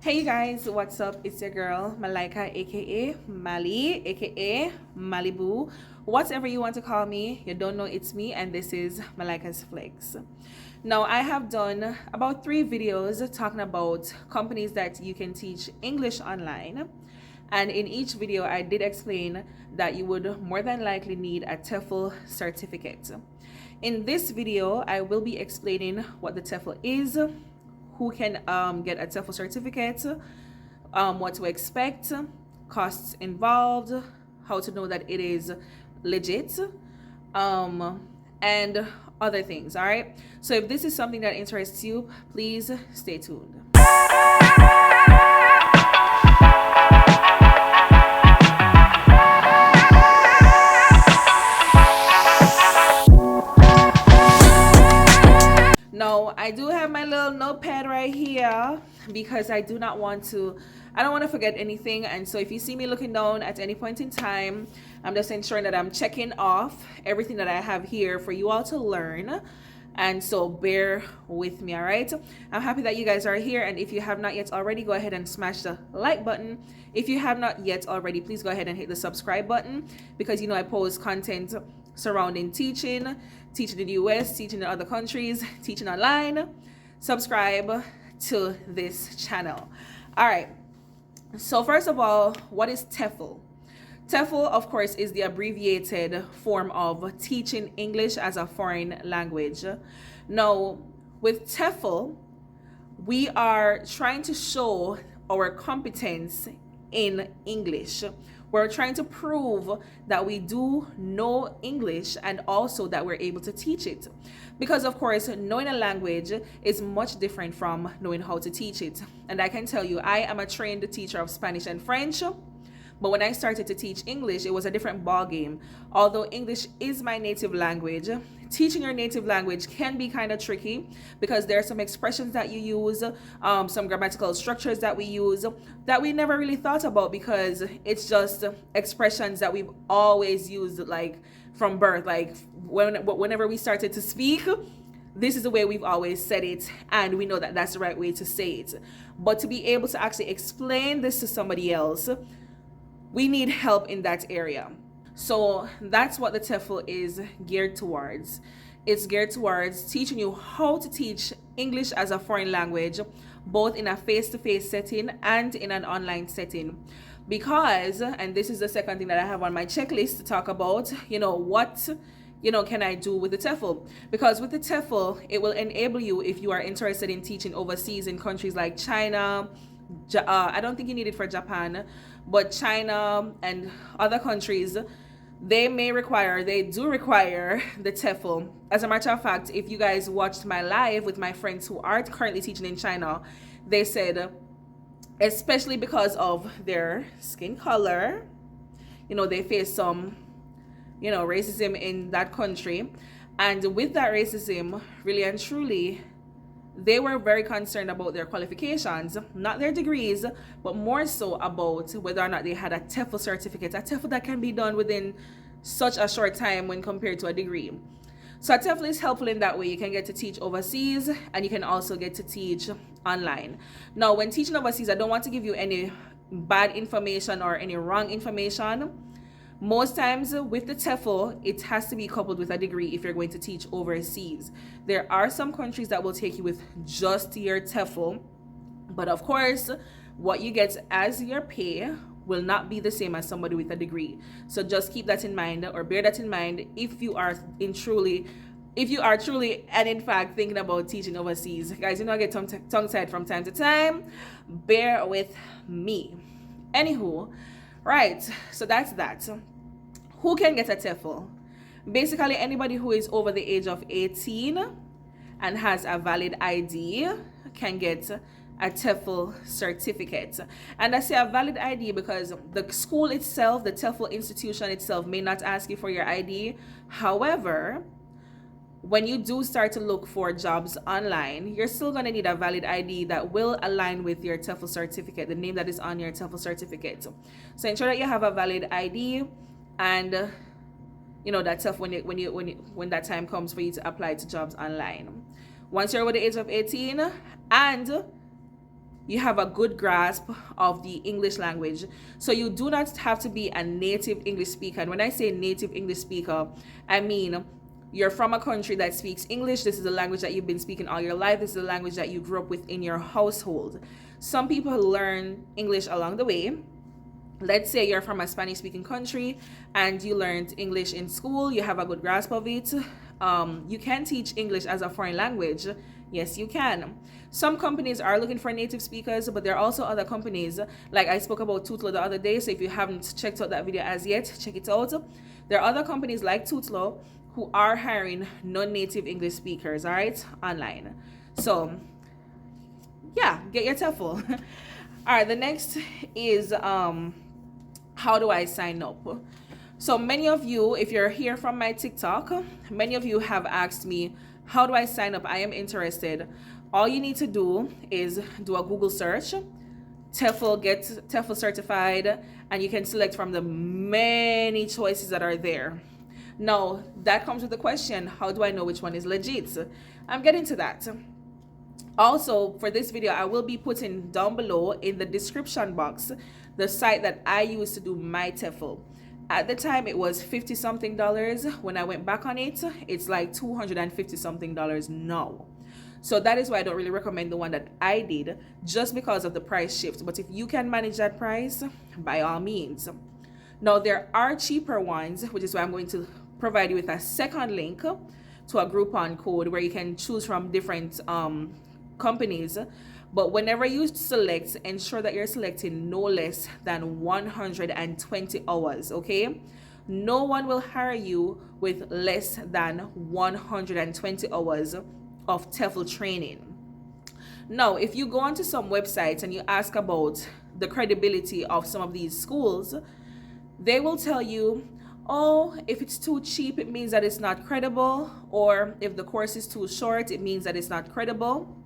Hey you guys, what's up? It's your girl Malika, aka Mali, aka Malibu. Whatever you want to call me, you don't know it's me, and this is malikasflex. Now, I have done about 3 videos talking about companies that you can teach English online. And in each video, I did explain that you would more than likely need a TEFL certificate. In this video, I will be explaining what the TEFL is, who can get a TEFL certificate, what to expect, costs involved, how to know that it is legit, and other things. All right. So if this is something that interests you, please stay tuned. Now, I do have my little notepad right here because I don't want to forget anything. And so if you see me looking down at any point in time, I'm just ensuring that I'm checking off everything that I have here for you all to learn. And so bear with me, all right? I'm happy that you guys are here. And if you have not yet already, go ahead and smash the like button. If you have not yet already, please go ahead and hit the subscribe button because I post content surrounding teaching in the US, teaching in other countries, teaching online. Subscribe to this channel. All right. So first of all, what is TEFL? TEFL, of course, is the abbreviated form of teaching English as a foreign language. Now, with TEFL, we are trying to show our competence in English. We're trying to prove that we do know English and also that we're able to teach it. Because, of course, knowing a language is much different from knowing how to teach it. And I can tell you, I am a trained teacher of Spanish and French. But when I started to teach English, it was a different ballgame. Although English is my native language, teaching your native language can be kind of tricky because there are some expressions that you use, some grammatical structures that we use that we never really thought about because it's just expressions that we've always used like from birth. Like whenever we started to speak, this is the way we've always said it, and we know that that's the right way to say it. But to be able to actually explain this to somebody else, we need help in that area. So that's what the TEFL is geared towards. It's geared towards teaching you how to teach English as a foreign language, both in a face-to-face setting and in an online setting. Because, and this is the second thing that I have on my checklist to talk about, what can I do with the TEFL? Because with the TEFL, it will enable you, if you are interested in teaching overseas in countries like China, I don't think you need it for Japan, but China and other countries, they do require the TEFL. As a matter of fact, if you guys watched my live with my friends who are currently teaching in China, they said, especially because of their skin color, they face some, racism in that country. And with that racism, really and truly, they were very concerned about their qualifications, not their degrees, but more so about whether or not they had a TEFL certificate, a TEFL that can be done within such a short time when compared to a degree. So a TEFL is helpful in that way. You can get to teach overseas and you can also get to teach online. Now, when teaching overseas, I don't want to give you any bad information or any wrong information. Most times with the TEFL, it has to be coupled with a degree if you're going to teach overseas. There are some countries that will take you with just your TEFL, but of course, what you get as your pay will not be the same as somebody with a degree. So just keep that in mind, or bear that in mind if you are truly and in fact thinking about teaching overseas. Guys, I get tongue-tied from time to time. Bear with me. Anywho, right, so that's that. Who can get a TEFL? Basically, anybody who is over the age of 18 and has a valid ID can get a TEFL certificate. And I say a valid ID because the school itself, the TEFL institution itself, may not ask you for your ID. However, when you do start to look for jobs online, you're still going to need a valid ID that will align with your TEFL certificate, the name that is on your TEFL certificate. So ensure that you have a valid ID, and that stuff when that time comes for you to apply to jobs online. Once you're over the age of 18 and you have a good grasp of the English language. So you do not have to be a native English speaker. And when I say native English speaker, I mean you're from a country that speaks English. This is the language that you've been speaking all your life. This is the language that you grew up with in your household. Some people learn English along the way. Let's say you're from a Spanish speaking country and you learned English in school, you have a good grasp of it. You can teach English as a foreign language. Yes, you can. Some companies are looking for native speakers, but there are also other companies, like I spoke about Tutlo the other day. So if you haven't checked out that video as yet, check it out. There are other companies like Tutlo who are hiring non-native English speakers, all right, online. So yeah, get your TEFL. All right, the next is how do I sign up? So many of you, if you're here from my TikTok, many of you have asked me, how do I sign up? I am interested. All you need to do is do a Google search, TEFL, get TEFL certified, and you can select from the many choices that are there. Now, that comes with the question, how do I know which one is legit? I'm getting to that. Also, for this video, I will be putting down below in the description box the site that I used to do my TEFL. At the time, it was $50 something. When I went back on it, it's like $250 something now. So that is why I don't really recommend the one that I did, just because of the price shift. But if you can manage that price, by all means. Now, there are cheaper ones, which is why I'm going to provide you with a second link to a Groupon code where you can choose from different companies. But whenever you select, ensure that you're selecting no less than 120 hours, okay? No one will hire you with less than 120 hours of TEFL training. Now, if you go onto some websites and you ask about the credibility of some of these schools, they will tell you, oh, if it's too cheap, it means that it's not credible, or if the course is too short, it means that it's not credible.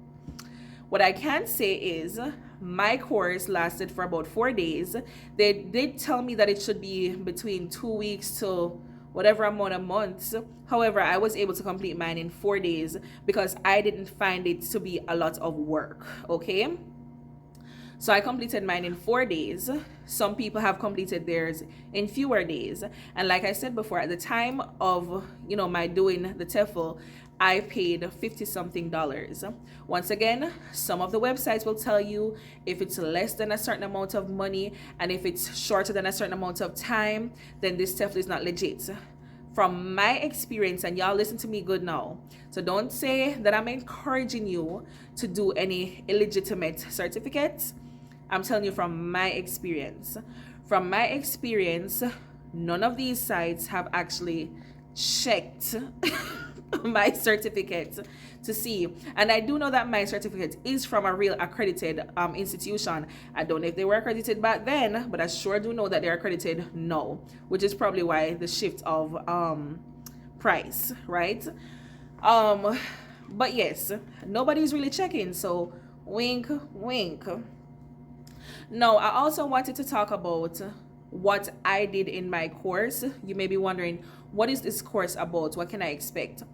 What I can say is my course lasted for about 4 days. They did tell me that it should be between 2 weeks to whatever amount of months. However, I was able to complete mine in 4 days because I didn't find it to be a lot of work, okay? So I completed mine in 4 days. Some people have completed theirs in fewer days. And like I said before, at the time of, my doing the TEFL, I paid $50 something. Once again, some of the websites will tell you if it's less than a certain amount of money and if it's shorter than a certain amount of time, then this TEFL is not legit. From my experience, and y'all listen to me good now, so don't say that I'm encouraging you to do any illegitimate certificates. I'm telling you from my experience. From my experience, none of these sites have actually checked my certificate to see, and I do know that my certificate is from a real accredited institution. I don't know if they were accredited back then, but I sure do know that they're accredited now, which is probably why the shift of price, right? But yes, nobody's really checking, so wink wink. Now, I also wanted to talk about what I did in my course. You may be wondering, what is this course about? What can I expect?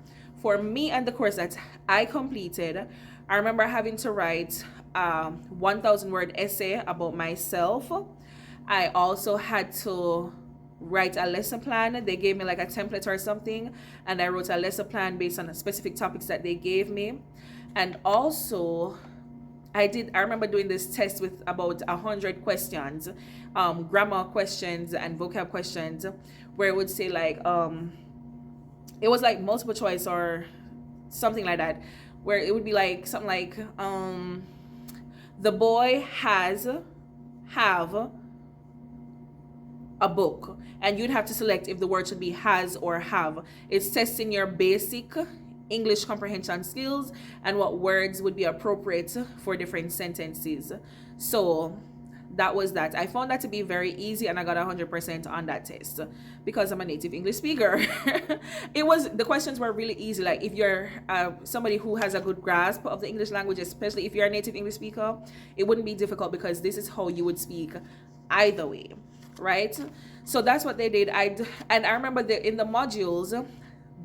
For me and the course that I completed, I remember having to write a 1,000-word essay about myself. I also had to write a lesson plan. They gave me like a template or something, and I wrote a lesson plan based on the specific topics that they gave me. And also, I remember doing this test with about 100 questions, grammar questions and vocab questions, where it would say like, it was like multiple choice or something like that, where it would be like something like, the boy have a book, and you'd have to select if the word should be has or have. It's testing your basic English comprehension skills and what words would be appropriate for different sentences. So that was that. I found that to be very easy, and I got 100% on that test because I'm a native English speaker. The questions were really easy. Like if you're somebody who has a good grasp of the English language, especially if you're a native English speaker, it wouldn't be difficult because this is how you would speak either way, right? So that's what they did. And I remember in the modules,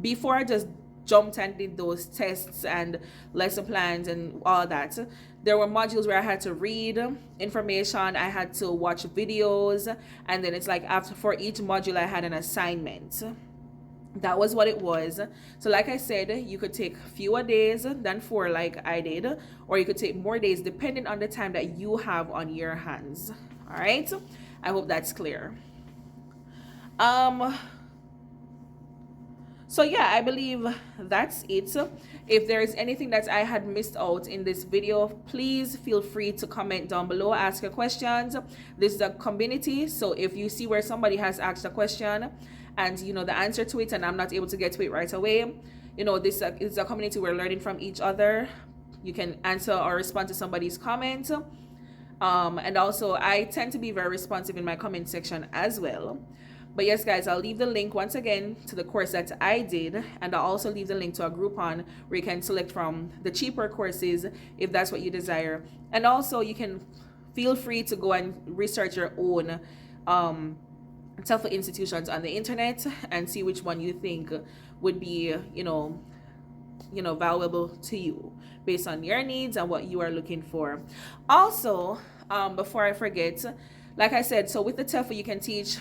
before I just jumped and did those tests and lesson plans and all that. There were modules where I had to read information, I had to watch videos, and then it's like after for each module I had an assignment. That was what it was. So like I said, you could take fewer days than 4 like I did, or you could take more days depending on the time that you have on your hands. All right, I hope that's clear. So yeah, I believe that's it. If there is anything that I had missed out in this video, please feel free to comment down below, ask your questions. This is a community, so if you see where somebody has asked a question and you know the answer to it and I'm not able to get to it right away, you know, this is a community. We're learning from each other. You can answer or respond to somebody's comment. And also I tend to be very responsive in my comment section as well. But yes, guys, I'll leave the link once again to the course that I did, and I'll also leave the link to a Groupon where you can select from the cheaper courses if that's what you desire. And also you can feel free to go and research your own TEFL institutions on the internet and see which one you think would be, you know, valuable to you based on your needs and what you are looking for. Also, before I forget, like I said, so with the TEFL you can teach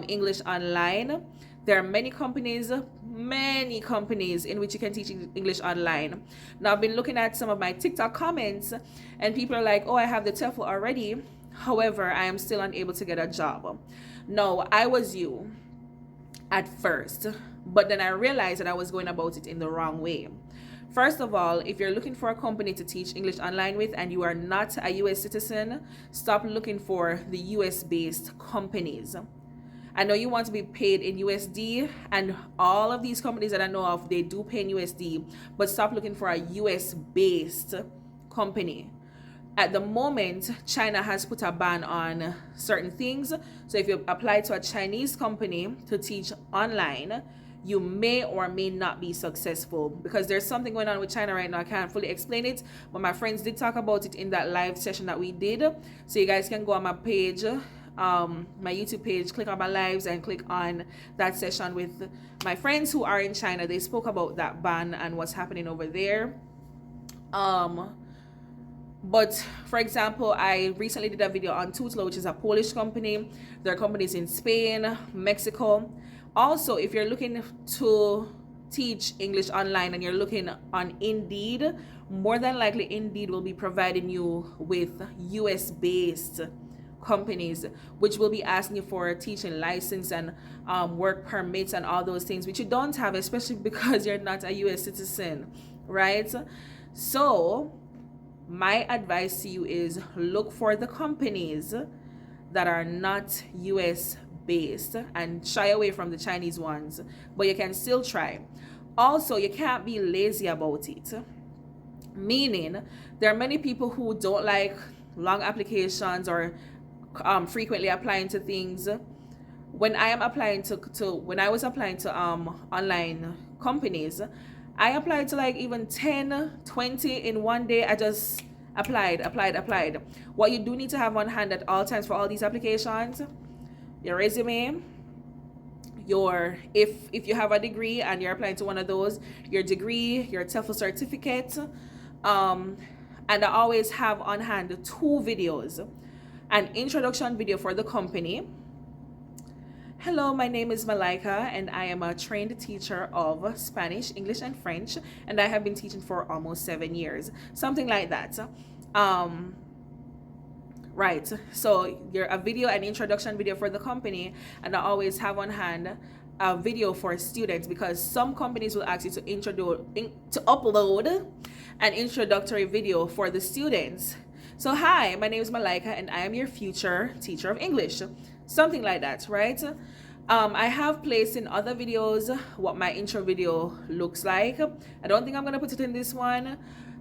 English online. There are many companies in which you can teach English online. Now I've been looking at some of my TikTok comments and people are like, oh, I have the TEFL already, however I am still unable to get a job. No, I was you at first, but then I realized that I was going about it in the wrong way. First of all, if you're looking for a company to teach English online with and you are not a US citizen, stop looking for the US based companies. I know you want to be paid in USD, and all of these companies that I know of, they do pay in USD, but stop looking for a US based company. At the moment, China has put a ban on certain things. So if you apply to a Chinese company to teach online, you may or may not be successful because there's something going on with China right now. I can't fully explain it, but my friends did talk about it in that live session that we did. So you guys can go on my page, my YouTube page, click on my lives and click on that session with my friends who are in China. They spoke about that ban and what's happening over there. But for example, I recently did a video on Tutlo, which is a Polish company. There are companies in Spain, Mexico. Also, if you're looking to teach English online and you're looking on Indeed, more than likely Indeed will be providing you with US based companies which will be asking you for a teaching license and work permits and all those things which you don't have, especially because you're not a US citizen, right? So my advice to you is look for the companies that are not US based and shy away from the Chinese ones, but you can still try. Also, you can't be lazy about it, meaning there are many people who don't like long applications or frequently applying to things. When I am applying when I was applying to online companies, I applied to like even 10, 20 in one day. I just applied. What you do need to have on hand at all times for all these applications, your resume, if you have a degree and you're applying to one of those, your degree, your TEFL certificate, and I always have on hand 2 videos. An introduction video for the company. Hello, my name is Malika and I am a trained teacher of Spanish, English, and French, and I have been teaching for almost 7 years, something like that. Right, so you're a video, an introduction video for the company, and I always have on hand a video for students because some companies will ask you to upload an introductory video for the students. So hi, my name is Malika and I am your future teacher of English, something like that, right? I have placed in other videos what my intro video looks like. I don't think I'm gonna put it in this one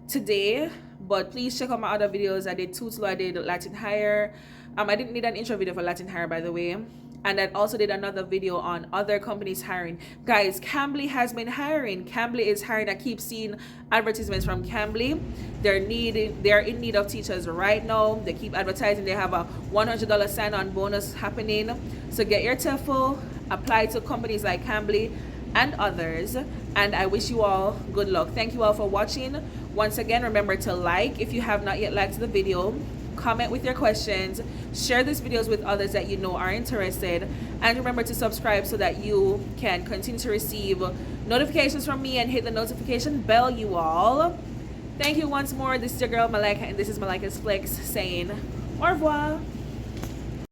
today, but please check out my other videos. I did Tutlo, I did LatinHire. I didn't need an intro video for LatinHire, by the way. And I also did another video on other companies hiring. Guys, Cambly has been hiring. Cambly is hiring. I keep seeing advertisements from Cambly. They're in need of teachers right now. They keep advertising. They have a $100 sign-on bonus happening. So get your TEFL, apply to companies like Cambly, and others. And I wish you all good luck. Thank you all for watching. Once again, remember to like if you have not yet liked the video, comment with your questions, share these videos with others that you know are interested, and remember to subscribe so that you can continue to receive notifications from me and hit the notification bell, you all. Thank you once more. This is your girl Malika, and this is Malika's Flex saying au revoir.